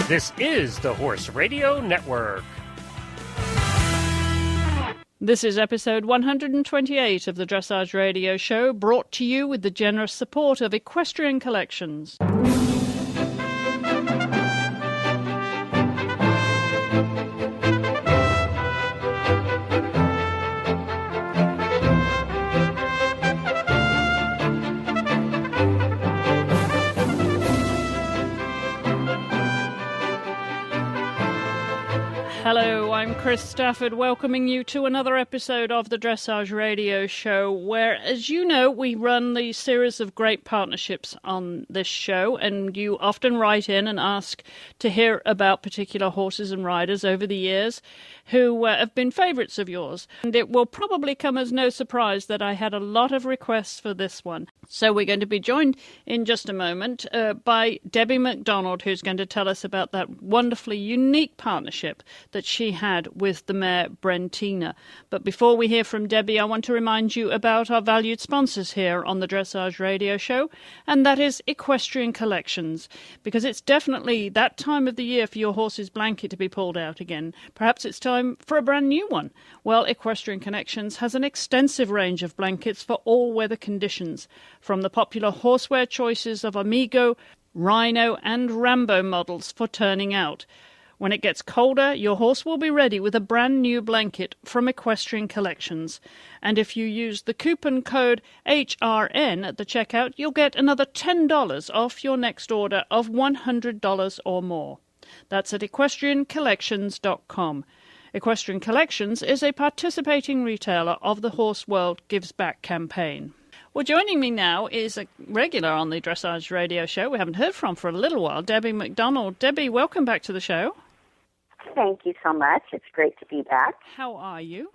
This is the Horse Radio Network. This is episode 128 of the Dressage Radio Show, brought to you with the generous support of Equestrian Collections. Hello, I'm Chris Stafford, welcoming you to another episode of the Dressage Radio Show, where, as you know, we run the series of great partnerships on this show, and you often write in and ask to hear about particular horses and riders over the years who have been favourites of yours. And it will probably come as no surprise that I had a lot of requests for this one. So we're going to be joined in just a moment by Debbie McDonald, who's going to tell us about that wonderfully unique partnership that she had with the mare Brentina. But before we hear from Debbie, I want to remind you about our valued sponsors here on the Dressage Radio Show, and that is Equestrian Collections, because it's definitely that time of the year for your horse's blanket to be pulled out again. Perhaps it's time for a brand new one. Well, Equestrian Collections has an extensive range of blankets for all weather conditions, from the popular horseware choices of Amigo, Rhino and Rambo models for turning out. When it gets colder, your horse will be ready with a brand new blanket from Equestrian Collections. And if you use the coupon code HRN at the checkout, you'll get another $10 off your next order of $100 or more. That's at equestriancollections.com. Equestrian Collections is a participating retailer of the Horse World Gives Back campaign. Well, joining me now is a regular on the Dressage Radio Show we haven't heard from for a little while, Debbie McDonald. Debbie, welcome back to the show. Thank you so much. It's great to be back. How are you?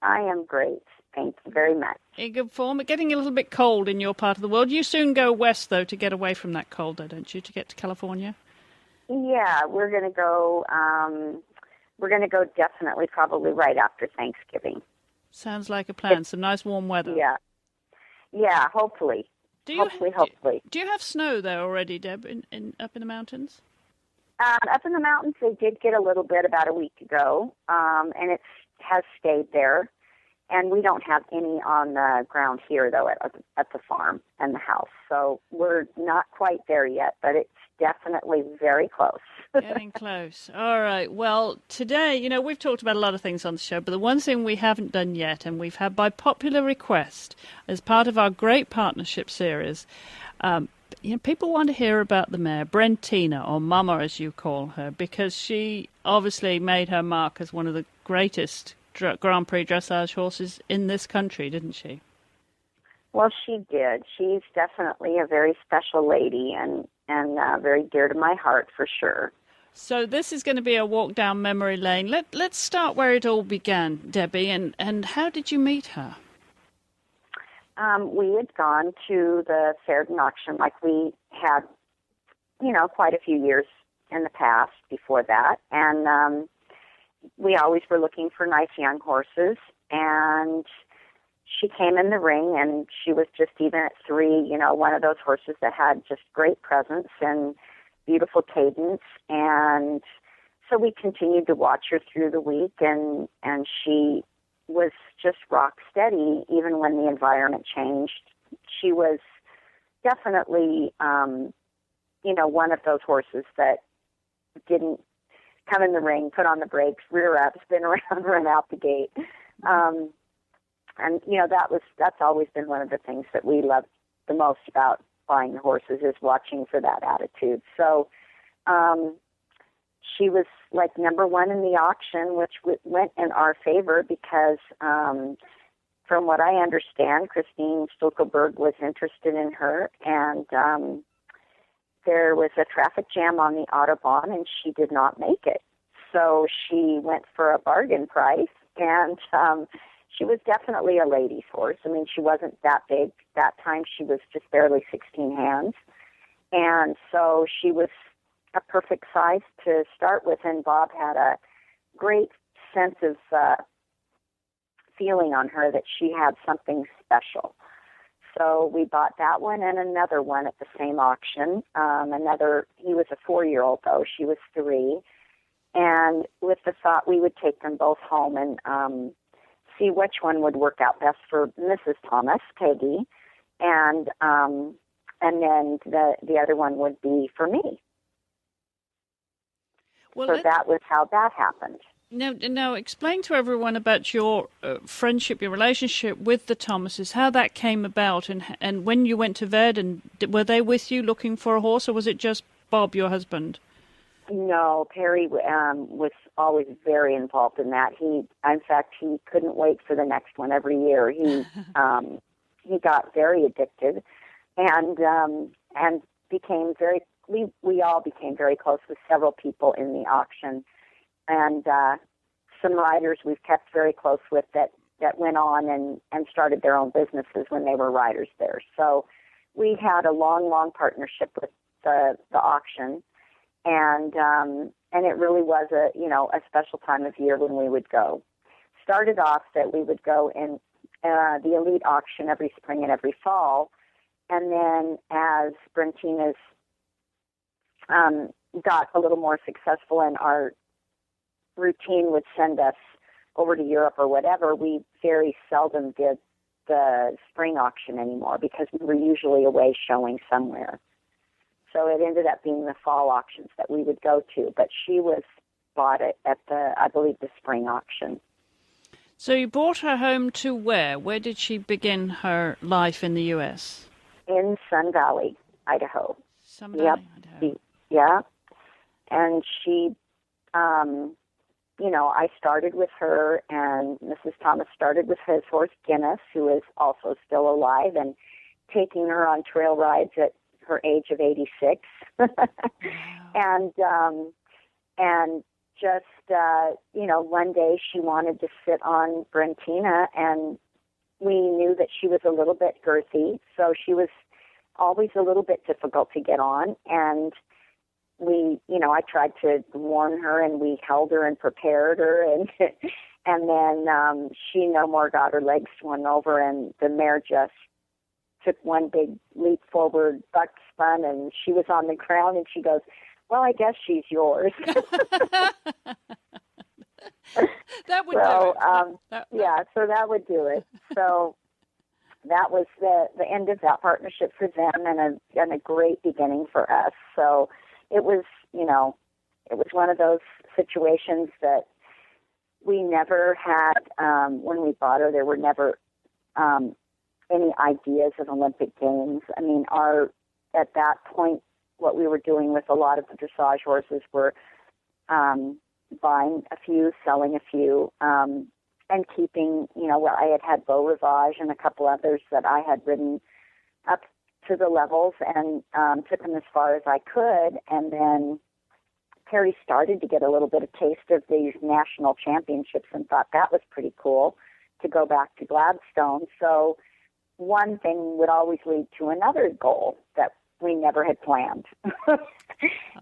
I am great. Thank you very much. In good form. Getting a little bit cold in your part of the world. You soon go west, though, to get away from that cold, though, don't you, to get to California? Yeah, we're going to go. We're going to go definitely, probably right after Thanksgiving. Sounds like a plan. Some nice warm weather. Yeah. Hopefully. Hopefully. Do you have snow there already, Deb, up in the mountains? Up in the mountains, they did get a little bit about a week ago, and it has stayed there. And we don't have any on the ground here, though, at the farm and the house. So we're not quite there yet, but it's definitely very close. Getting close. All right. Well, today, we've talked about a lot of things on the show, but the one thing we haven't done yet, and we've had by popular request as part of our great partnership series, people want to hear about the mare, Brentina, or Mama as you call her, because she obviously made her mark as one of the greatest Grand Prix dressage horses in this country, didn't she? Well, she did. She's definitely a very special lady and very dear to my heart for sure. So this is going to be a walk down memory lane. Let's start where it all began, Debbie, and how did you meet her? We had gone to the Fairden auction like we had, quite a few years in the past before that, and we always were looking for nice young horses, and she came in the ring, and she was just, even at 3, one of those horses that had just great presence and beautiful cadence. And so we continued to watch her through the week, and she was just rock steady even when the environment changed. She was definitely, one of those horses that didn't come in the ring, put on the brakes, rear up, spin around, run out the gate. And that's always been one of the things that we loved the most about buying the horses, is watching for that attitude. So she was like number 1 in the auction, which went in our favor because from what I understand, Christine Stulkelberg was interested in her, and there was a traffic jam on the Autobahn, and she did not make it. So she went for a bargain price, and she was definitely a lady's horse. I mean, she wasn't that big. That time she was just barely 16 hands. And so she was a perfect size to start with, and Bob had a great sense of feeling on her that she had something special. So we bought that one and another one at the same auction. He was a 4-year-old though, she was 3. And with the thought we would take them both home and see which one would work out best for Mrs. Thomas, Peggy, and then the other one would be for me. Well, so that was how that happened. Now, explain to everyone about your friendship, your relationship with the Thomases, how that came about, and when you went to Verden, were they with you looking for a horse, or was it just Bob, your husband? No, Perry was always very involved in that. In fact, he couldn't wait for the next one every year. He got very addicted, and became very. We all became very close with several people in the auction. And some riders we've kept very close with that went on and started their own businesses when they were riders there. So we had a long partnership with the auction, and it really was a special time of year when we would go. Started off that we would go in the elite auction every spring and every fall, and then as Brentina's got a little more successful in our routine would send us over to Europe or whatever, we very seldom did the spring auction anymore because we were usually away showing somewhere. So it ended up being the fall auctions that we would go to, but she bought it at I believe the spring auction. So you brought her home to where? Where did she begin her life in the U.S.? In Sun Valley, Idaho. Sun Valley, Idaho. Yeah. And she, I started with her, and Mrs. Thomas started with his horse, Guinness, who is also still alive, and taking her on trail rides at her age of 86. Wow. And just, one day she wanted to sit on Brentina, and we knew that she was a little bit girthy, so she was always a little bit difficult to get on, and I tried to warn her, and we held her and prepared her, and then she no more got her legs swung over, and the mare just took one big leap forward, buck spun, and she was on the ground, and she goes, "Well, I guess she's yours." That would do it. So that would do it. So that was the end of that partnership for them, and a great beginning for us. So it was, it was one of those situations that we never had, when we bought her, there were never any ideas of Olympic Games. I mean, at that point, what we were doing with a lot of the dressage horses were buying a few, selling a few, and keeping, I had Beau Rivage and a couple others that I had ridden up to the levels and took them as far as I could. And then Perry started to get a little bit of taste of these national championships and thought that was pretty cool to go back to Gladstone. So one thing would always lead to another goal that we never had planned.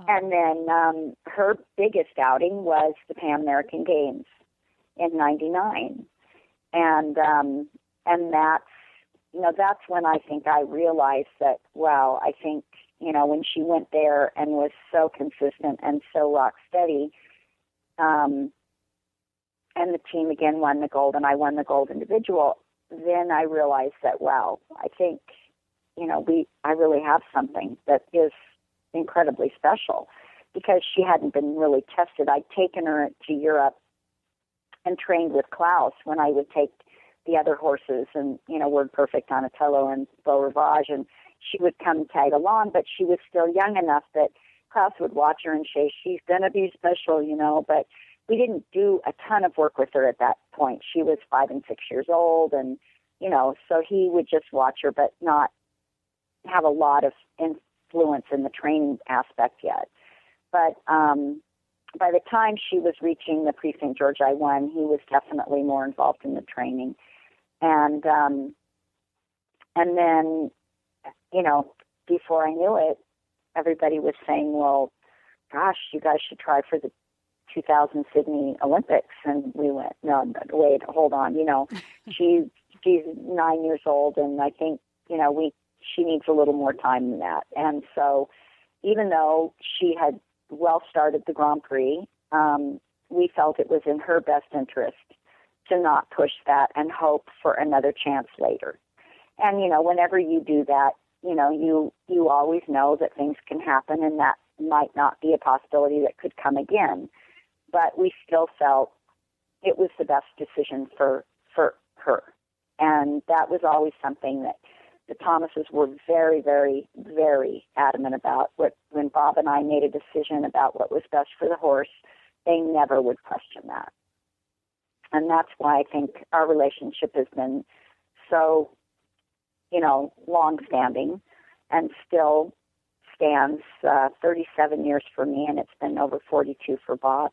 And then her biggest outing was the Pan American Games in '99. And that's when I think I realized that, wow, I think, when she went there and was so consistent and so rock steady, and the team again won the gold and I won the gold individual, then I realized that, wow, I think, I really have something that is incredibly special, because she hadn't been really tested. I'd taken her to Europe and trained with Klaus when I would take the other horses, and, Word Perfect, Donatello, and Beau Rivage, and she would come tag along, but she was still young enough that Klaus would watch her and say, she's going to be special, but we didn't do a ton of work with her at that point. She was 5 and 6 years old, and, so he would just watch her, but not have a lot of influence in the training aspect yet. But by the time she was reaching the Prix St. George I won, he was definitely more involved in the training. And then, before I knew it, everybody was saying, well, gosh, you guys should try for the 2000 Sydney Olympics. And we went, no, wait, hold on. She's 9 years old, and I think she needs a little more time than that. And so even though she had well started the Grand Prix, we felt it was in her best interest to not push that and hope for another chance later. And, whenever you do that, you always know that things can happen and that might not be a possibility that could come again. But we still felt it was the best decision for her. And that was always something that the Thomases were very, very, very adamant about. When Bob and I made a decision about what was best for the horse, they never would question that. And that's why I think our relationship has been so, long-standing and still stands 37 years for me, and it's been over 42 for Bob.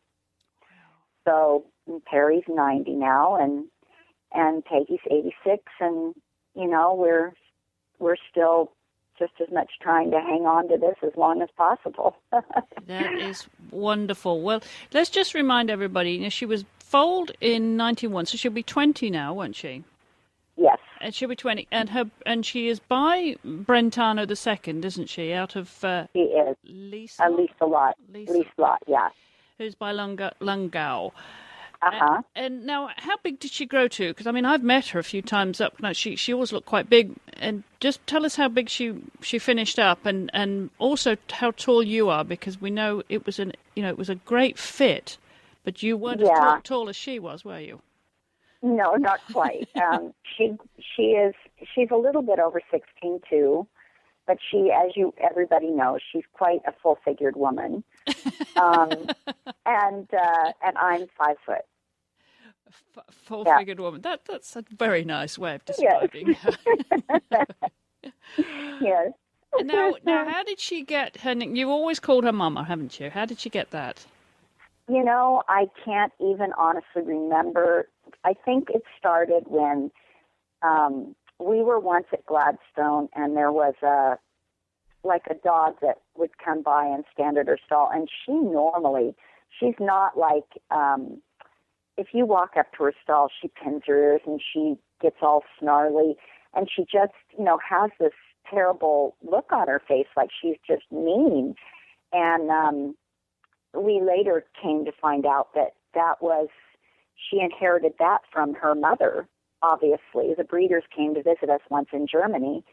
So Perry's 90 now, and Peggy's 86, and, we're still just as much trying to hang on to this as long as possible. That is wonderful. Well, let's just remind everybody, she was foaled in 91, so she'll be 20 now, won't she? Yes. And she'll be 20, and she is by Brentina II, isn't she? Out of she is. Lisa Lot, yeah. Who's by Lungau. Uh-huh. And now, how big did she grow to? Because, I've met her a few times up. Now, she always looked quite big. And just tell us how big she finished up, and also how tall you are, because we know it was it was a great fit, but you weren't as tall as she was, were you? No, not quite. She's a little bit over 16 too, but she, as everybody knows, she's quite a full-figured woman. And I'm 5 foot. Full-figured woman. That's a very nice way of describing her. Yes. Now, how did she get her name? You've always called her Mama, haven't you? How did she get that? I can't even honestly remember. I think it started when we were once at Gladstone, and there was a dog that would come by and stand at her stall, and she's not like, if you walk up to her stall, she pins her ears and she gets all snarly, and she just, has this terrible look on her face, like she's just mean. And we later came to find out that she inherited that from her mother, obviously. The breeders came to visit us once in Germany,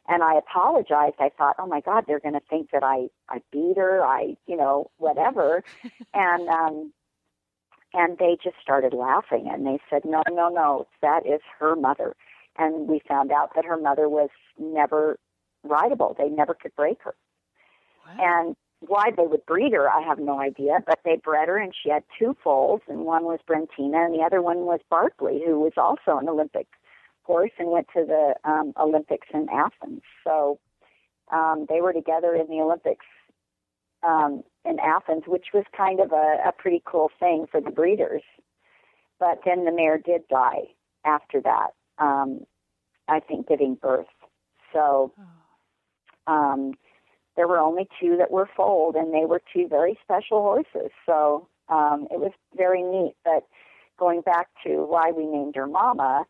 and I apologized. I thought, oh, my God, they're going to think that I beat her, whatever. And they just started laughing, and they said, no, that is her mother. And we found out that her mother was never rideable. They never could break her. Wow. And why they would breed her, I have no idea, but they bred her, and she had 2 foals, and one was Brentina, and the other one was Barkley, who was also an Olympic horse and went to the Olympics in Athens. So they were together in the Olympics in Athens, which was kind of a pretty cool thing for the breeders. But then the mare did die after that, I think giving birth. So there were only 2 that were foaled, and they were 2 very special horses. So it was very neat. But going back to why we named her Mama,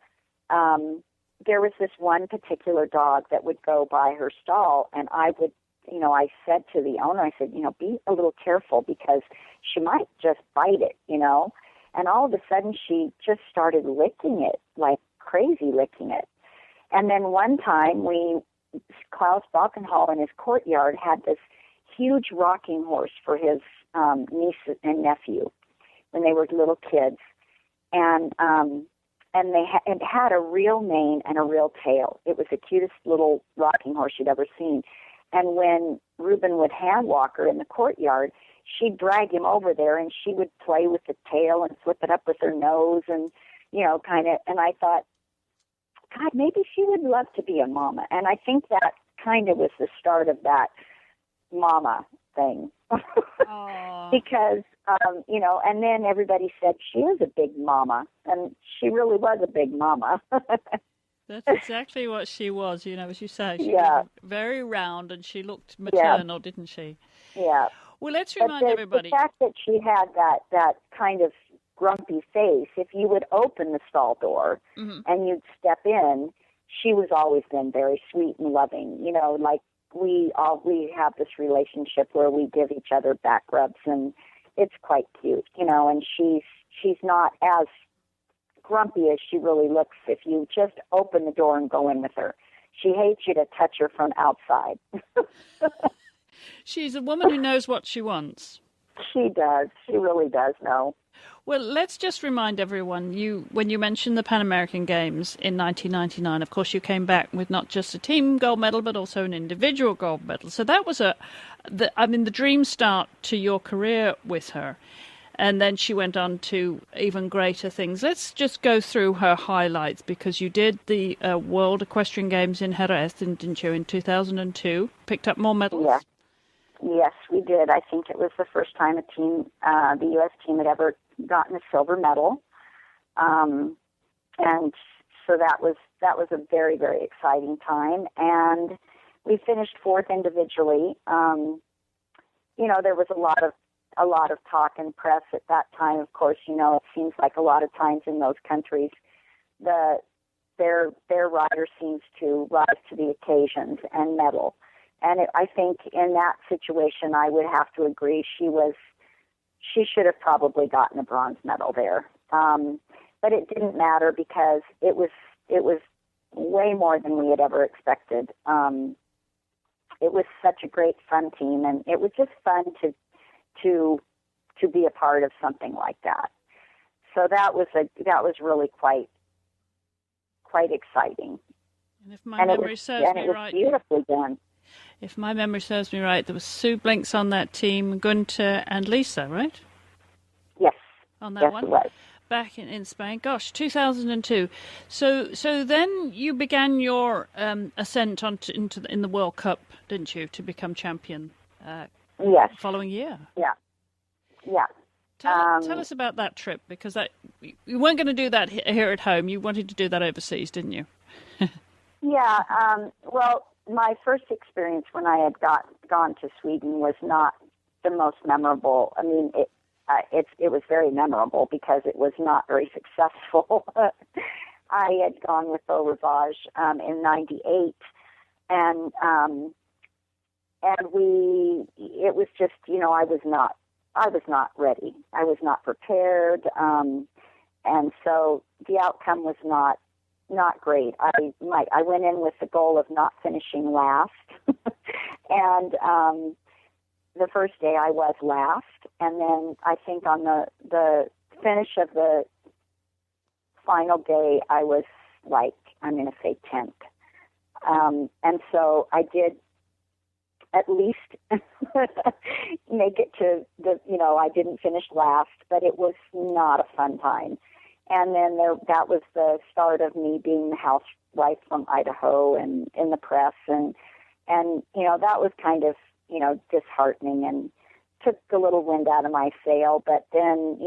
there was this one particular dog that would go by her stall, and I would, I said to the owner, I said, be a little careful because she might just bite it, And all of a sudden she just started licking it, like crazy licking it. And then one time Klaus Balkenhol in his courtyard had this huge rocking horse for his niece and nephew when they were little kids. And it had a real mane and a real tail. It was the cutest little rocking horse you'd ever seen. And when Reuben would hand walk her in the courtyard, she'd drag him over there, and she would play with the tail and flip it up with her nose and, kind of, and I thought, God, maybe she would love to be a mama. And I think that kind of was the start of that mama thing. Because, and then everybody said she is a big mama, and she really was a big mama. That's exactly what she was, as you say. She was very round, and she looked maternal, didn't she? Yeah. Well, let's remind everybody. The fact that she had that kind of grumpy face, if you would open the stall door and you'd step in, she was always been very sweet and loving. You know, like we have this relationship where we give each other back rubs, and it's quite cute, you know. And she's not as grumpy as she really looks if you just open the door and go in with her. She hates you to touch her from outside. She's a woman who knows what she wants. She does. She really does know. Well, let's just remind everyone, when you mentioned the Pan American Games in 1999, of course, you came back with not just a team gold medal, but also an individual gold medal. So that was the dream start to your career with her. And then she went on to even greater things. Let's just go through her highlights, because you did the World Equestrian Games in Jerez, didn't you, in 2002? Picked up more medals? Yeah. Yes, we did. I think it was the first time the U.S. team had ever gotten a silver medal. And so that was a very, very exciting time. And we finished fourth individually. You know, there was a lot of talk in press at that time. Of course, you know, it seems like a lot of times in those countries, their rider seems to rise to the occasions and medal. And I think in that situation, I would have to agree. She should have probably gotten a bronze medal there, but it didn't matter because it was way more than we had ever expected. It was such a great fun team, and it was just fun to be a part of something like that. So that was really quite exciting. And if my memory serves me right, it was beautifully done. If my memory serves me right, there was Sue Blinks on that team, Gunter and Lisa, right? Yes. On that one? It was. Back in Spain. Gosh, 2002. So then you began your ascent in the World Cup, didn't you, to become champion? Yes. Following year. Yeah. Yeah. Tell us about that trip, because you weren't going to do that here at home. You wanted to do that overseas, didn't you? Yeah. Well, my first experience when I had gone to Sweden was not the most memorable. I mean, it was very memorable because it was not very successful. I had gone with Beau Rivage in '98, and it was just, you know, I was not ready. I was not prepared, and so the outcome was not great. I went in with the goal of not finishing last, and the first day I was last, and then I think on the finish of the final day I was like, I'm going to say 10th, and so I did at least make it to I didn't finish last, but it was not a fun time. And then that was the start of me being the housewife from Idaho and in the press. And that was kind of, disheartening and took a little wind out of my sail. But then,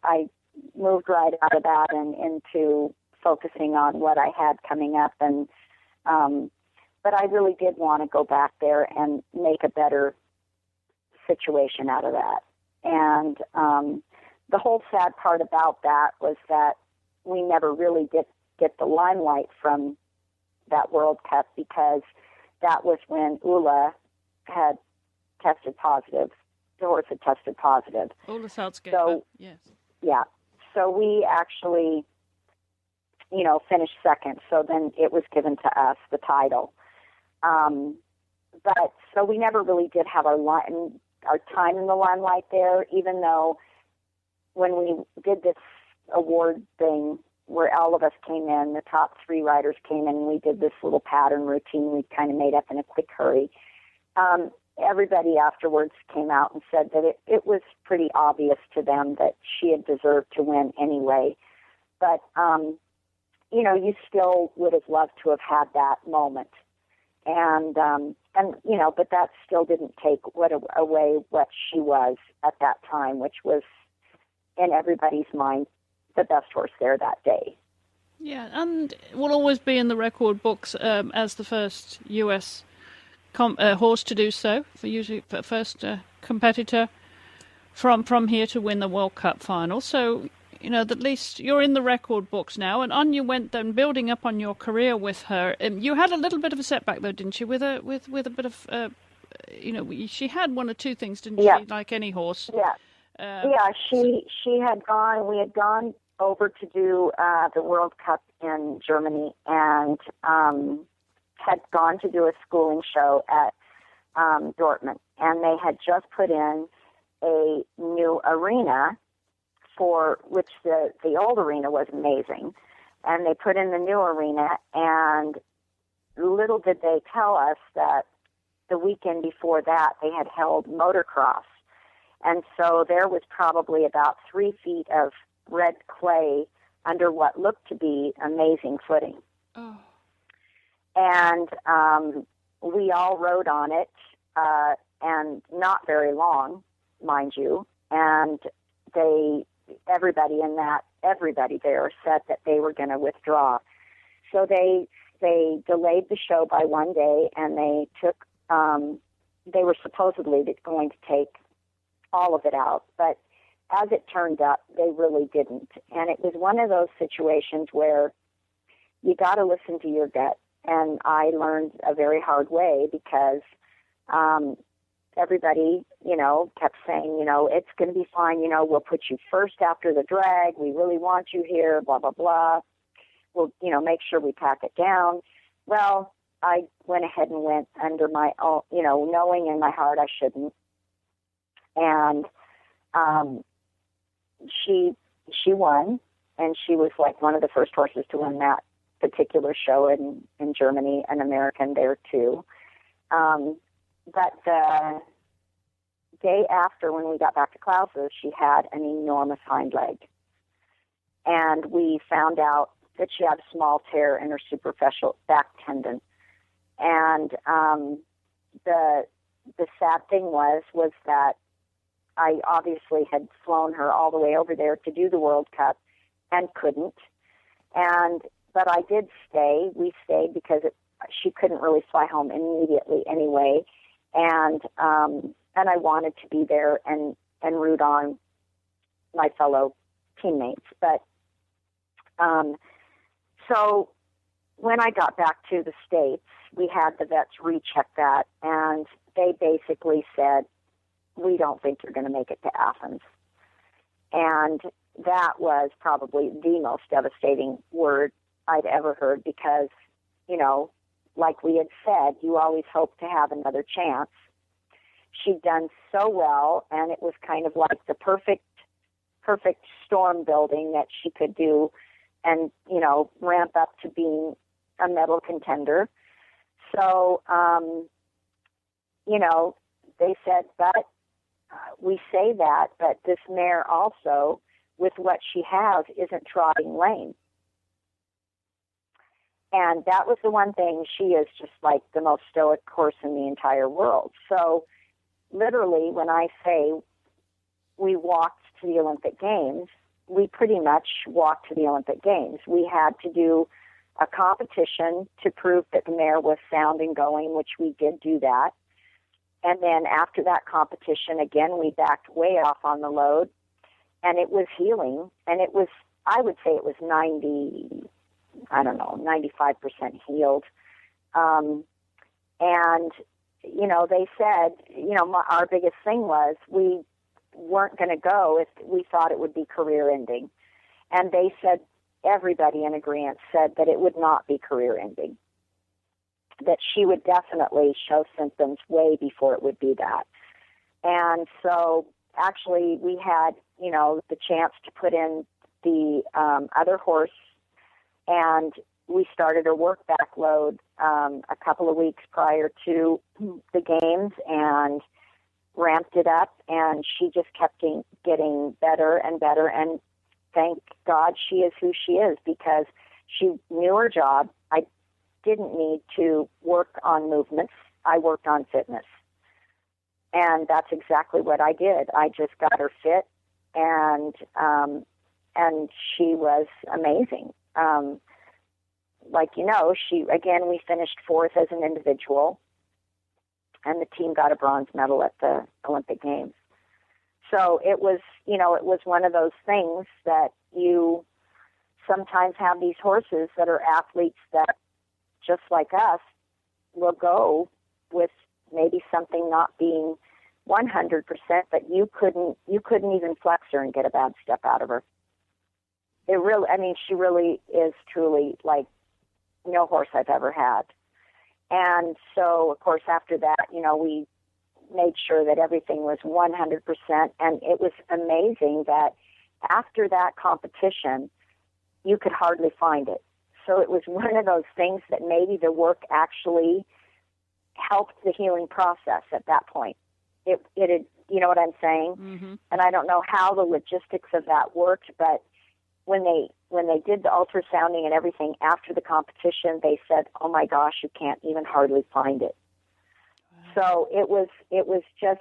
I moved right out of that and into focusing on what I had coming up. And, but I really did want to go back there and make a better situation out of that. And, the whole sad part about that was that we never really did get the limelight from that World Cup, because that was when Ulla had tested positive. The horse had tested positive. Ulla Salzgitter, so, yes. Yeah. So we actually, finished second. So then it was given to us, the title. But so we never really did have our time in the limelight there, even though when we did this award thing where all of us came in, the top 3 riders came in, and we did this little pattern routine we kind of made up in a quick hurry. Everybody afterwards came out and said that it was pretty obvious to them that she had deserved to win anyway. But, you still would have loved to have had that moment. And but that still didn't take away what she was at that time, which was, in everybody's mind, the best horse there that day. Yeah, and will always be in the record books as the first U.S. horse to do so, for first competitor from here to win the World Cup final. So, at least you're in the record books now, and on you went then, building up on your career with her. You had a little bit of a setback though, didn't you? With a bit of, she had one or two things, didn't she? Like any horse. Yeah. She had gone. We had gone over to do the World Cup in Germany, and had gone to do a schooling show at Dortmund, and they had just put in a new arena, for which the old arena was amazing, and they put in the new arena, and little did they tell us that the weekend before that they had held motocross, and so there was probably about 3 feet of red clay under what looked to be amazing footing. Oh. And we all rode on it, and not very long, mind you, and everybody there said that they were going to withdraw. So they delayed the show by one day, and they were supposedly going to take all of it out, but as it turned up, they really didn't. And it was one of those situations where you got to listen to your gut. And I learned a very hard way, because everybody, kept saying, it's going to be fine. We'll put you first after the drag. We really want you here, blah, blah, blah. We'll, make sure we pack it down. Well, I went ahead and went under my own, knowing in my heart I shouldn't. And she won, and she was like one of the first horses to win that particular show in Germany, an American there too. But the day after, when we got back to Klaus's, she had an enormous hind leg. And we found out that she had a small tear in her superficial back tendon. And the sad thing was that I obviously had flown her all the way over there to do the World Cup and couldn't. But I did stay. We stayed because she couldn't really fly home immediately anyway. And I wanted to be there and root on my fellow teammates. But so when I got back to the States, we had the vets recheck that, and they basically said, we don't think you're going to make it to Athens. And that was probably the most devastating word I'd ever heard, because, like we had said, you always hope to have another chance. She'd done so well, and it was kind of like the perfect storm building that she could do and, ramp up to being a medal contender. So, they said, but we say that, but this mare also, with what she has, isn't trotting lane. And that was the one thing. She is just like the most stoic horse in the entire world. So literally, when I say we walked to the Olympic Games, we pretty much walked to the Olympic Games. We had to do a competition to prove that the mare was sound and going, which we did do that. And then after that competition, again, we backed way off on the load, and it was healing. And it was, I would say it was 95% healed. And, they said, our biggest thing was we weren't going to go if we thought it would be career ending. And they said, everybody in agreement said that it would not be career ending, that she would definitely show symptoms way before it would be that. And so actually we had, the chance to put in the other horse, and we started her work backload a couple of weeks prior to the games and ramped it up, and she just kept getting better and better, and thank God she is who she is, because she knew her job. I didn't need to work on movements. I worked on fitness. And that's exactly what I did. I just got her fit, and she was amazing. We finished fourth as an individual, and the team got a bronze medal at the Olympic Games. So it was one of those things that you sometimes have these horses that are athletes that, just like us, will go with maybe something not being 100%, but you couldn't even flex her and get a bad step out of her. She really is truly like no horse I've ever had. And so, of course, after that, we made sure that everything was 100%, and it was amazing that after that competition, you could hardly find it. So it was one of those things that maybe the work actually helped the healing process at that point. It had, you know what I'm saying? Mm-hmm. And I don't know how the logistics of that worked, but when they did the ultrasounding and everything after the competition, they said, "Oh my gosh, you can't even hardly find it." Wow. So it was just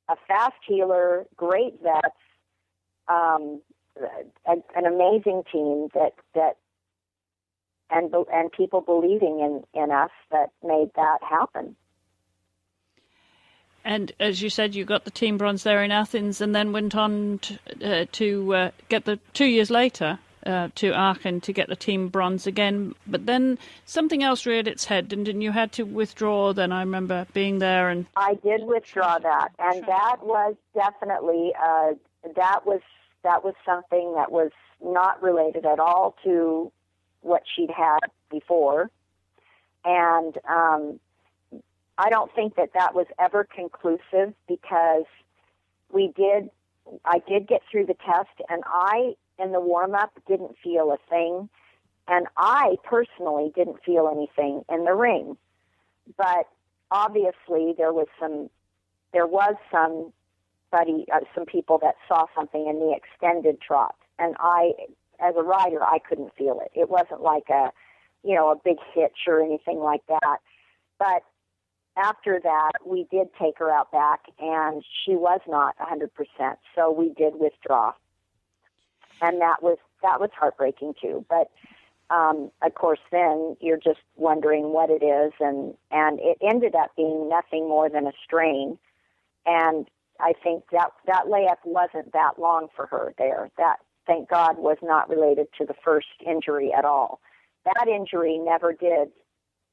a fast healer, great vets, an amazing team and people believing in us that made that happen. And as you said, you got the team bronze there in Athens, and then went on to get the 2 years later to Aachen to get the team bronze again. But then something else reared its head, didn't you? You had to withdraw. Then I remember being there, and I did withdraw that, and that was definitely that was something that was not related at all to what she'd had before, and I don't think that was ever conclusive, because I did get through the test, and I, in the warm-up, didn't feel a thing, and I personally didn't feel anything in the ring. But obviously there was some people that saw something in the extended trot, and I, as a rider, I couldn't feel it. It wasn't like a big hitch or anything like that. But after that, we did take her out back, and she was not 100%. So we did withdraw, and that was heartbreaking too. But of course, then you're just wondering what it is, and it ended up being nothing more than a strain. And I think that layup wasn't that long for her there. That, thank God, was not related to the first injury at all. That injury never did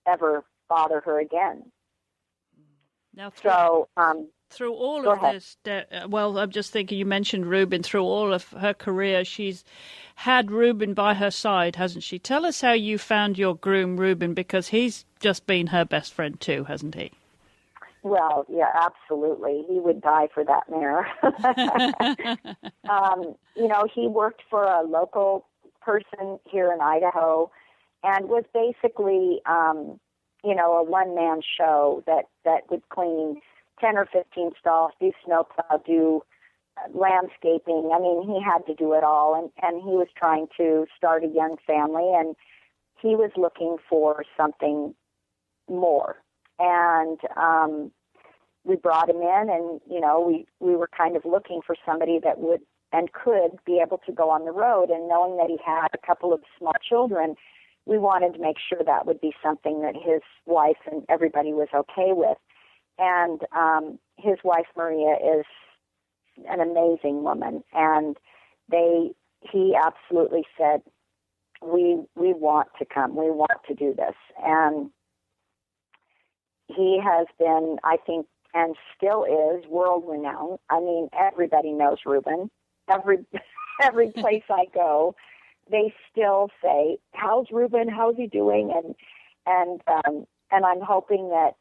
ever bother her again. Now, through all of this, I'm just thinking, you mentioned Ruben. Through all of her career, she's had Ruben by her side, hasn't she? Tell us how you found your groom, Ruben, because he's just been her best friend too, hasn't he? Well, yeah, absolutely. He would die for that mare. He worked for a local person here in Idaho, and was basically a one-man show that would clean 10 or 15 stalls, do snowplow, do landscaping. I mean, he had to do it all, and he was trying to start a young family, and he was looking for something more. And we brought him in, and, we were kind of looking for somebody that would and could be able to go on the road, and knowing that he had a couple of small children, we wanted to make sure that would be something that his wife and everybody was okay with. And his wife, Maria, is an amazing woman. And he absolutely said, we want to come. We want to do this. And he has been, I think, and still is, world-renowned. I mean, everybody knows Ruben. Every place I go, they still say, "How's Ruben? How's he doing?" And I'm hoping that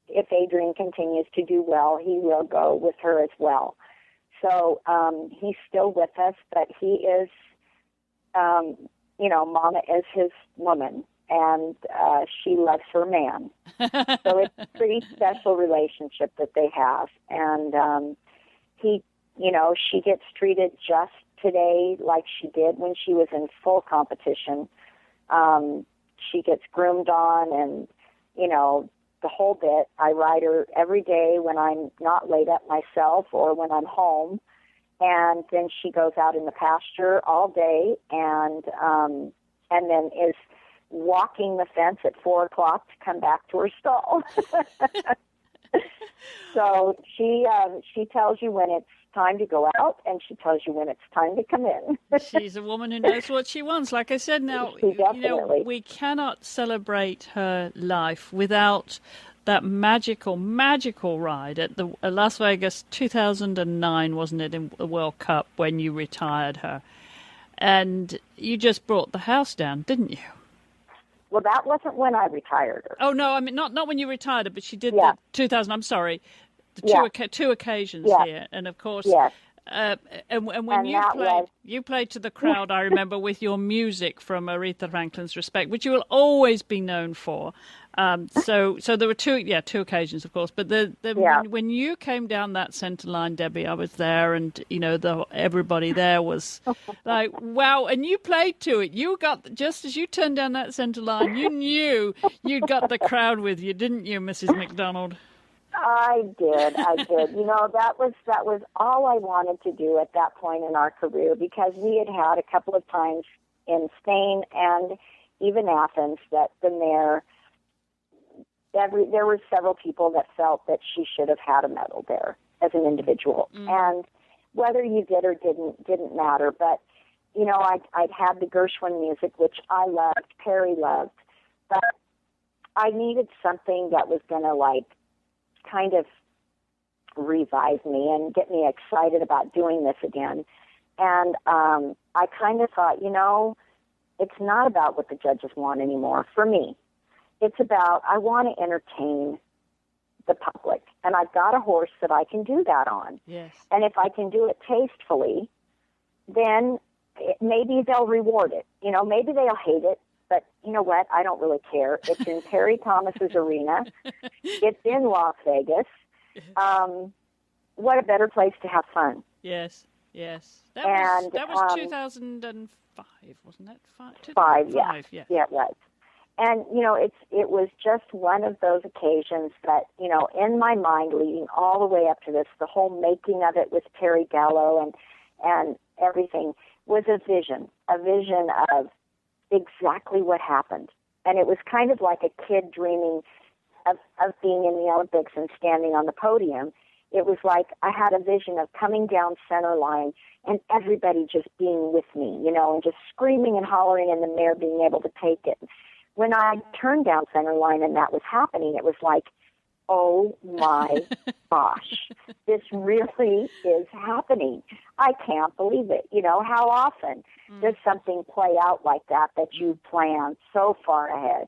if Adrian continues to do well, he will go with her as well. So he's still with us, but he is, Mama is his woman, and she loves her man. So it's a pretty special relationship that they have, and she gets treated just today like she did when she was in full competition. She gets groomed on, and the whole bit. I ride her every day when I'm not laid up myself or when I'm home, and then she goes out in the pasture all day, and then is walking the fence at 4:00 to come back to her stall. So she tells you when it's time to go out, and she tells you when it's time to come in. She's a woman who knows what she wants. Like I said, now, we cannot celebrate her life without that magical ride at the Las Vegas 2009, wasn't it, in the World Cup when you retired her. And you just brought the house down, didn't you? Well, that wasn't when I retired her. Oh, no, I mean, not when you retired her, but she did the 2000, I'm sorry, two occasions here. And, of course, and when you played to the crowd, I remember, with your music from Aretha Franklin's Respect, which you will always be known for. So there were two occasions, of course. But when you came down that center line, Debbie, I was there, and everybody there was like, wow! And you played to it. You got, just as you turned down that center line, you knew you'd got the crowd with you, didn't you, Mrs. McDonald? I did. That was all I wanted to do at that point in our career, because we had a couple of times in Spain and even Athens that the mayor. There were several people that felt that she should have had a medal there as an individual. And whether you did or didn't matter. But, I'd had the Gershwin music, which I loved, Perry loved. But I needed something that was going to, kind of revive me and get me excited about doing this again. And I kind of thought, it's not about what the judges want anymore for me. It's about, I want to entertain the public, and I've got a horse that I can do that on. Yes. And if I can do it tastefully, then maybe they'll reward it. Maybe they'll hate it, but you know what? I don't really care. It's in Terry Thomas's arena. It's in Las Vegas. What a better place to have fun. Yes. That was 2005, wasn't it? 5, yeah. Yeah, it was. And, it was just one of those occasions that, in my mind, leading all the way up to this, the whole making of it with Terry Gallo and everything was a vision of exactly what happened. And it was kind of like a kid dreaming of being in the Olympics and standing on the podium. It was like I had a vision of coming down center line and everybody just being with me, and just screaming and hollering, and the mayor being able to take it. When I turned down center line and that was happening, it was like, oh my gosh, this really is happening. I can't believe it. How often does something play out like that you plan so far ahead?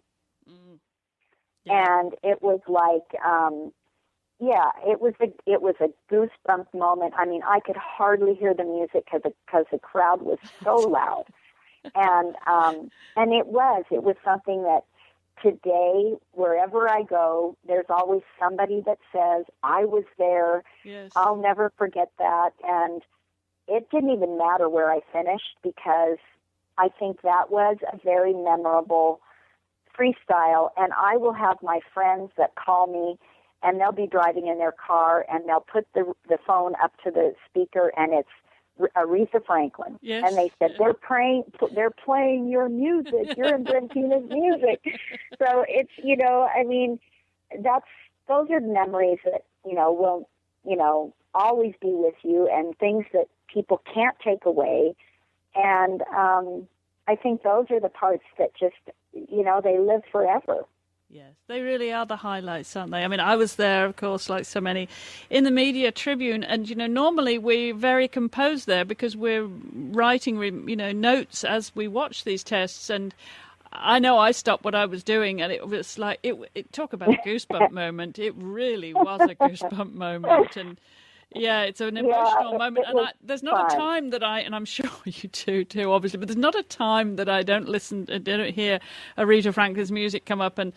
And it was like, it was a goosebump moment. I mean, I could hardly hear the music because the crowd was so loud. And it was something that today, wherever I go, there's always somebody that says, I was there. Yes. I'll never forget that. And it didn't even matter where I finished, because I think that was a very memorable freestyle. And I will have my friends that call me, and they'll be driving in their car, and they'll put the phone up to the speaker, and it's Aretha Franklin. Yes. And they said, they're playing your music. You're in Brentina's music. So it's, those are memories that, will, always be with you, and things that people can't take away. And I think those are the parts that just, they live forever. Yes, they really are the highlights, aren't they? I mean, I was there, of course, like so many, in the Media Tribune, and, normally we're very composed there because we're writing, notes as we watch these tests, and I know I stopped what I was doing, and it was like, it talk about a goosebump moment. It really was a goosebump moment, and yeah, it's an emotional moment, and there's not a time that and I'm sure you do too, obviously, but there's not a time that I don't hear Aretha Franklin's music come up and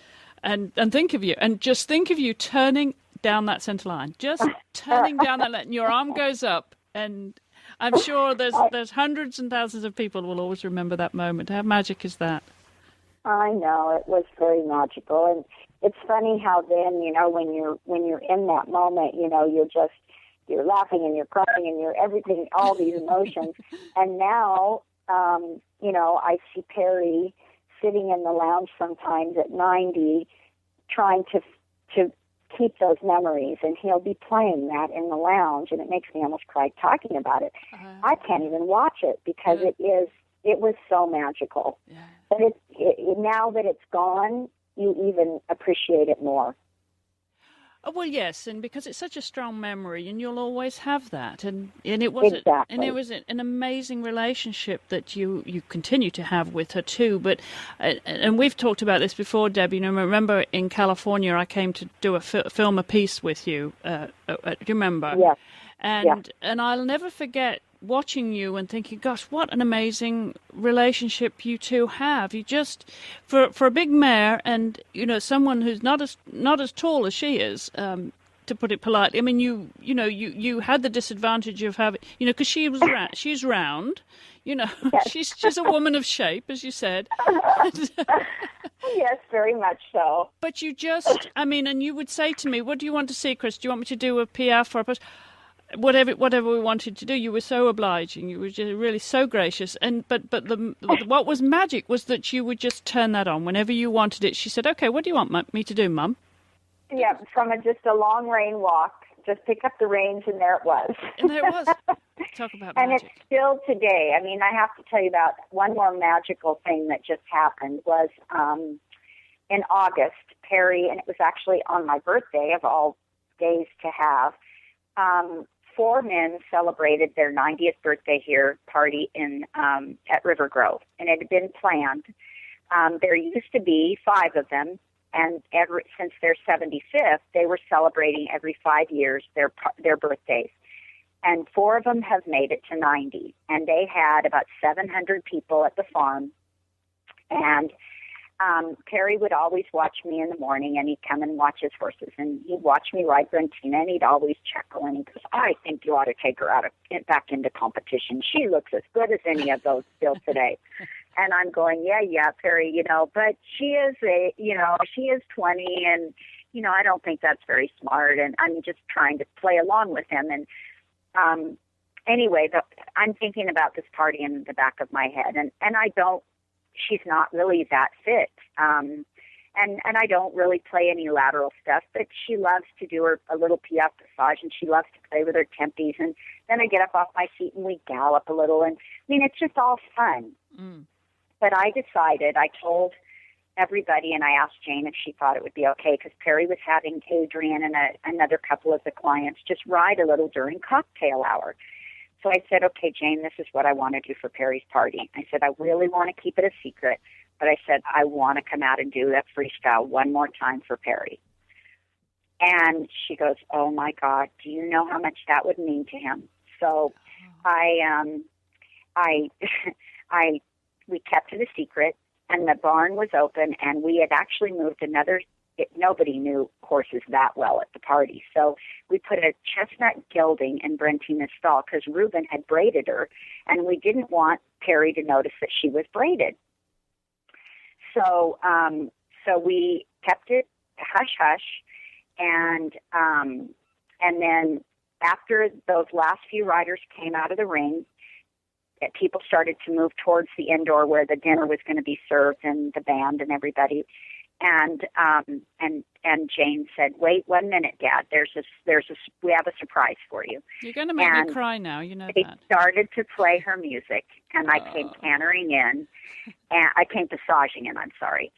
think of you, and just think of you turning down that center line, just turning down that line, and your arm goes up, and I'm sure there's hundreds and thousands of people who will always remember that moment. How magic is that? I know, it was very magical, and it's funny how then, when you're in that moment, you're laughing and you're crying and you're everything, all these emotions, and now, I see Perry sitting in the lounge sometimes at 90, trying to keep those memories, and he'll be playing that in the lounge, and it makes me almost cry talking about it. I can't even watch it because it was so magical. Yeah. But now that it's gone, you even appreciate it more. Oh, well, yes, and because it's such a strong memory, and you'll always have that, and it was exactly. and it was an amazing relationship that you continue to have with her too. But and we've talked about this before, Debbie. You know, remember in California, I came to do film a piece with you. Do you remember? Yeah. And I'll never forget watching you and thinking, gosh, what an amazing relationship you two have. You just, for a big mare and, you know, someone who's not as tall as she is, to put it politely. I mean, you had the disadvantage of having, you know, because she's round, you know, yes. she's a woman of shape, as you said. Yes, very much so. But you just, I mean, and you would say to me, what do you want to see, Chris? Do you want me to do a piaffe or a post? Whatever we wanted to do, you were so obliging. You were just really so gracious. And but what was magic was that you would just turn that on whenever you wanted it. She said, "Okay, what do you want me to do, Mum?" Yeah, from just a long rein walk, just pick up the reins, and there it was. And there it was. Talk about magic. And it's still today. I mean, I have to tell you about one more magical thing that just happened was in August, Perry, and it was actually on my birthday of all days to have. 4 men celebrated their 90th birthday party at River Grove, and it had been planned. There used to be 5 of them, and since their 75th, they were celebrating every 5 years their birthdays. And 4 of them have made it to 90, and they had about 700 people at the farm. And Perry would always watch me in the morning, and he'd come and watch his horses, and he'd watch me ride Brentina, and he'd always chuckle, and he goes, "I think you ought to take her back into competition. She looks as good as any of those still today." And I'm going, yeah, Perry, you know, but she is 20, and, you know, I don't think that's very smart, and I'm just trying to play along with him. And anyway, I'm thinking about this party in the back of my head, and she's not really that fit. And I don't really play any lateral stuff, but she loves to do a little piaffe massage, and she loves to play with her tempies. And then I get up off my seat and we gallop a little. And I mean, it's just all fun. Mm. But I told everybody, and I asked Jane if she thought it would be okay, because Perry was having Adrian and another couple of the clients just ride a little during cocktail hour. So I said, "Okay, Jane, this is what I want to do for Perry's party." I said, "I really want to keep it a secret, but I said, I want to come out and do that freestyle one more time for Perry." And she goes, "Oh my God, do you know how much that would mean to him?" So we kept it a secret, and the barn was open, and we had actually moved nobody knew horses that well at the party. So we put a chestnut gelding in Brentina's stall because Reuben had braided her, and we didn't want Perry to notice that she was braided. So we kept it hush-hush, and then after those last few riders came out of the ring, people started to move towards the indoor where the dinner was going to be served and the band and everybody. And Jane said, "Wait 1 minute, Dad. We have a surprise for you." You're going to make me cry now. You know they that. They started to play her music, and I came cantering in, and I came passaging in. I'm sorry,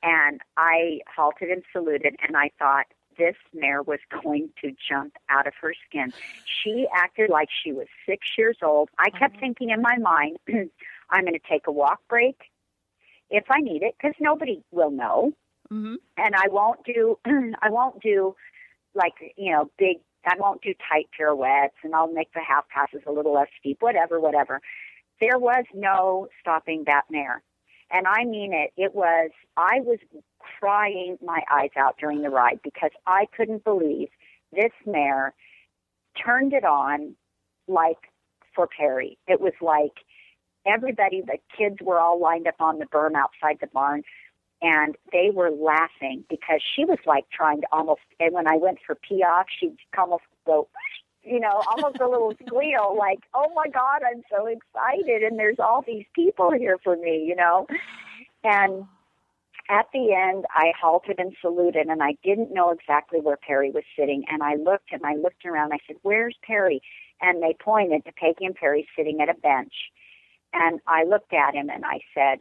and I halted and saluted, and I thought this mare was going to jump out of her skin. She acted like she was 6 years old. I kept thinking in my mind, I'm going to take a walk break if I need it, because nobody will know. Mm-hmm. And I won't do like, you know, I won't do tight pirouettes, and I'll make the half passes a little less steep, whatever. There was no stopping that mare. And I mean it. I was crying my eyes out during the ride because I couldn't believe this mare turned it on like for Perry. It was like everybody, the kids were all lined up on the berm outside the barn, and they were laughing because she was like trying to and when I went for piaffe, she'd almost go, you know, almost a little squeal, like, "Oh my God, I'm so excited, and there's all these people here for me," you know. And at the end, I halted and saluted, and I didn't know exactly where Perry was sitting. And I looked around. I said, "Where's Perry?" And they pointed to Peggy and Perry sitting at a bench. And I looked at him and I said,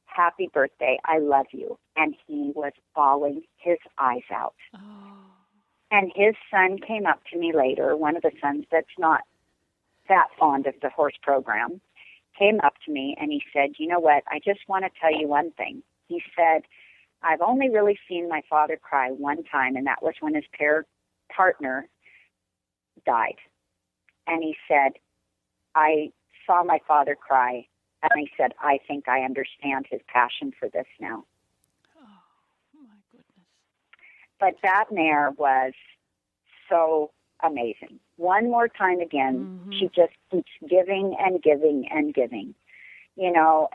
"Happy birthday. I love you." And he was bawling his eyes out. Oh. And his son came up to me later, one of the sons that's not that fond of the horse program, came up to me and he said, "You know what? I just want to tell you one thing." He said, "I've only really seen my father cry one time, and that was when his partner died." And he said, "I saw my father cry, and he said, I think I understand his passion for this now." Oh, my goodness. But that mare was so amazing. One more time again, she just keeps giving and giving and giving. You know,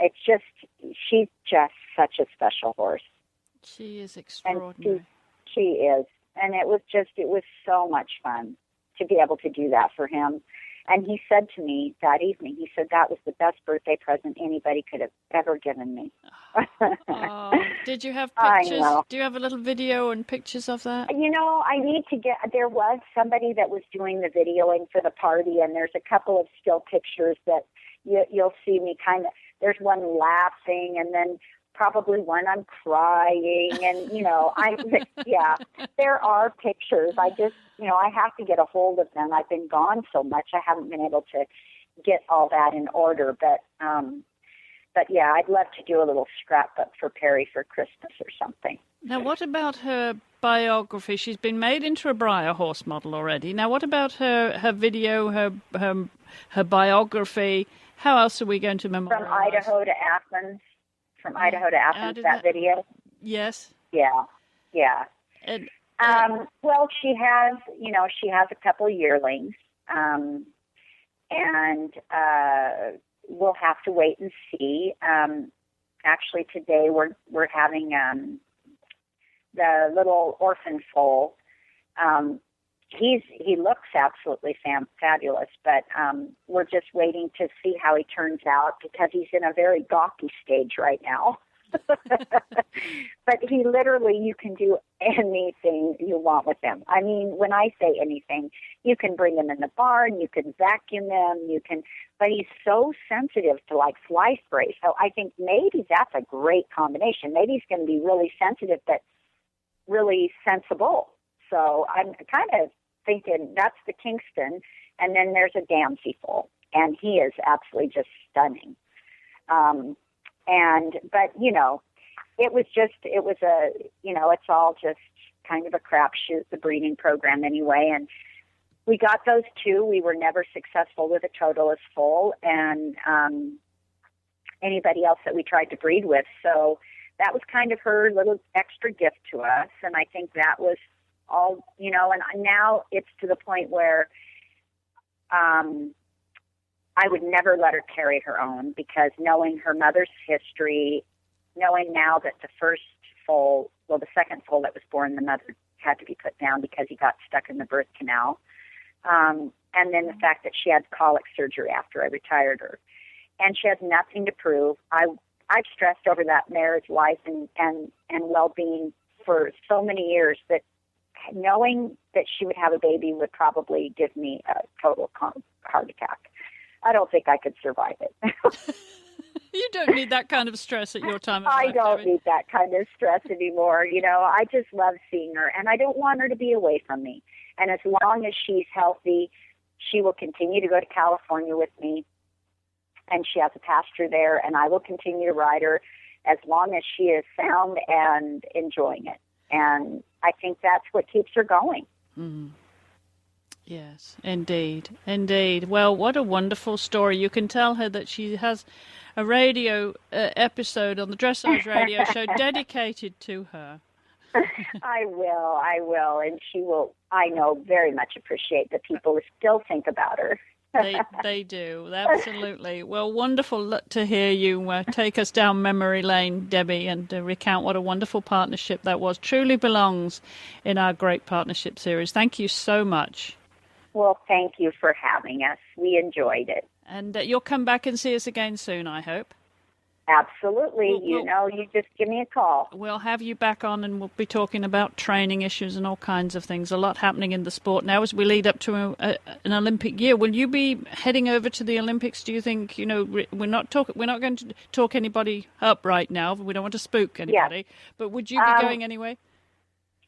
she's just such a special horse. She is extraordinary. And she is. And it was so much fun to be able to do that for him. And he said to me that evening, he said, "That was the best birthday present anybody could have ever given me." Oh, did you have pictures? I know. Do you have a little video and pictures of that? You know, I need to there was somebody that was doing the videoing for the party, and there's a couple of still pictures that you'll see me kind of, there's one laughing, and then probably one I'm crying, and, you know, yeah, there are pictures. I just, you know, I have to get a hold of them. I've been gone so much, I haven't been able to get all that in order, but yeah, I'd love to do a little scrapbook for Perry for Christmas or something. Now, what about her biography? She's been made into a Breyer horse model already. Now, what about her video, her biography? How else are we going to memorialize? From Idaho to Athens. From Idaho to Athens, that video? Yes. Yeah. And, well, she has a couple yearlings, and we'll have to wait and see. Actually, today we're having the little orphan foal. He looks absolutely fabulous, but we're just waiting to see how he turns out because he's in a very gawky stage right now. But he literally, you can do anything you want with him. I mean, when I say anything, you can bring him in the barn, you can vacuum him, but he's so sensitive to like fly spray. So I think maybe that's a great combination. Maybe he's going to be really sensitive, but really sensible. So I'm kind of thinking that's the Kingston, and then there's a Damsey foal, and he is absolutely just stunning. But you know, it's all just kind of a crapshoot, the breeding program anyway. And we got those two. We were never successful with a Totoist foal, and anybody else that we tried to breed with. So that was kind of her little extra gift to us, and I think that was all, you know, and now it's to the point where I would never let her carry her own, because knowing her mother's history, knowing now that the second foal that was born, the mother had to be put down because he got stuck in the birth canal, and then the fact that she had colic surgery after I retired her, and she has nothing to prove. I've stressed over that mare's life and well-being for so many years that knowing that she would have a baby would probably give me a total heart attack. I don't think I could survive it. You don't need that kind of stress at your time of life. I don't need that kind of stress anymore. You know, I just love seeing her, and I don't want her to be away from me. And as long as she's healthy, she will continue to go to California with me, and she has a pasture there, and I will continue to ride her as long as she is sound and enjoying it. And I think that's what keeps her going. Mm. Yes, indeed. Well, what a wonderful story. You can tell her that she has a radio episode on the Dressage radio show dedicated to her. I will. And she will, I know, very much appreciate that people still think about her. They do, absolutely. Well, wonderful to hear you take us down memory lane, Debbie, and recount what a wonderful partnership that was. Truly belongs in our Great Partnership series. Thank you so much. Well, thank you for having us. We enjoyed it. And you'll come back and see us again soon, I hope. Absolutely. You just give me a call. We'll have you back on, and we'll be talking about training issues and all kinds of things. A lot happening in the sport now as we lead up to an Olympic year. Will you be heading over to the Olympics? Do you think, we're not going to talk anybody up right now. We don't want to spook anybody. Yes. But would you be going anyway?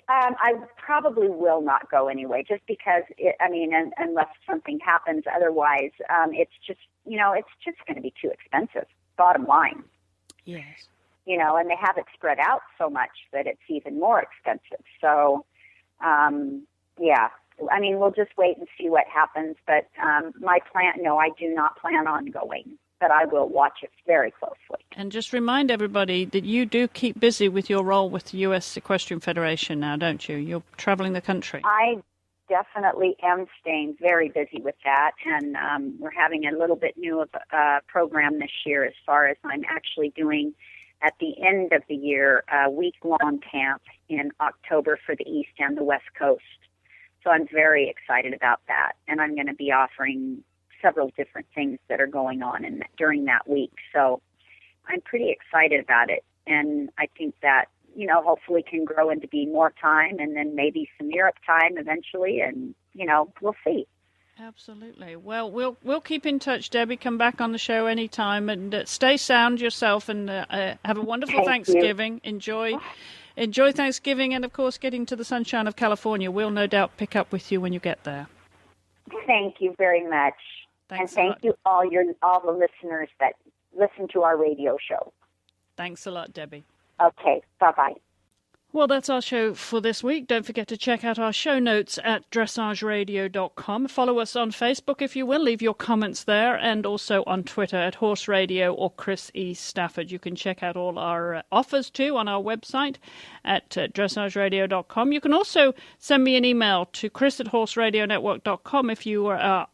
I probably will not go anyway, just because, unless something happens. Otherwise, it's just going to be too expensive, bottom line. Yes. And they have it spread out so much that it's even more expensive. So, we'll just wait and see what happens. But my plan, no, I do not plan on going. But I will watch it very closely. And just remind everybody that you do keep busy with your role with the U.S. Equestrian Federation now, don't you? You're traveling the country. I definitely am staying very busy with that, and we're having a little bit new of a program this year as far as I'm actually doing at the end of the year a week-long camp in October for the East and the West Coast. So I'm very excited about that, and I'm going to be offering several different things that are going on during that week. So I'm pretty excited about it. And I think that, hopefully can grow into be more time and then maybe some Europe time eventually. And, we'll see. Absolutely. Well, we'll keep in touch, Debbie. Come back on the show anytime, and stay sound yourself, and have a wonderful Thanksgiving. Enjoy Thanksgiving, and, of course, getting to the sunshine of California. We'll no doubt pick up with you when you get there. Thank you very much. Thanks and thank you all the listeners that listen to our radio show. Thanks a lot, Debbie. Okay, bye-bye. Well, that's our show for this week. Don't forget to check out our show notes at dressageradio.com. Follow us on Facebook, if you will. Leave your comments there, and also on Twitter at Horse Radio or Chris E. Stafford. You can check out all our offers, too, on our website at dressageradio.com. You can also send me an email to chris@horseradionetwork.com if you are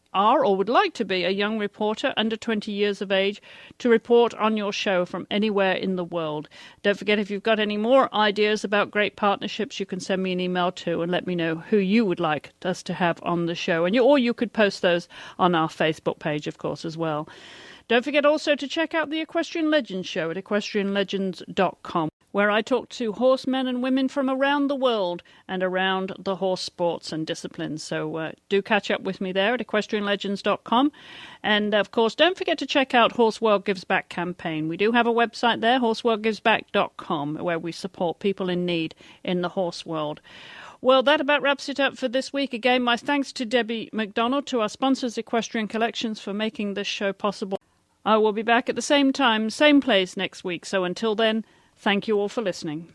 or would like to be a young reporter under 20 years of age to report on your show from anywhere in the world. Don't forget, if you've got any more ideas about great partnerships, you can send me an email too and let me know who you would like us to have on the show. Or you could post those on our Facebook page, of course, as well. Don't forget also to check out the Equestrian Legends show at equestrianlegends.com, where I talk to horsemen and women from around the world and around the horse sports and disciplines. So do catch up with me there at equestrianlegends.com. And, of course, don't forget to check out Horse World Gives Back campaign. We do have a website there, horseworldgivesback.com, where we support people in need in the horse world. Well, that about wraps it up for this week. Again, my thanks to Debbie McDonald, to our sponsors, Equestrian Collections, for making this show possible. I will be back at the same time, same place next week. So until then, thank you all for listening.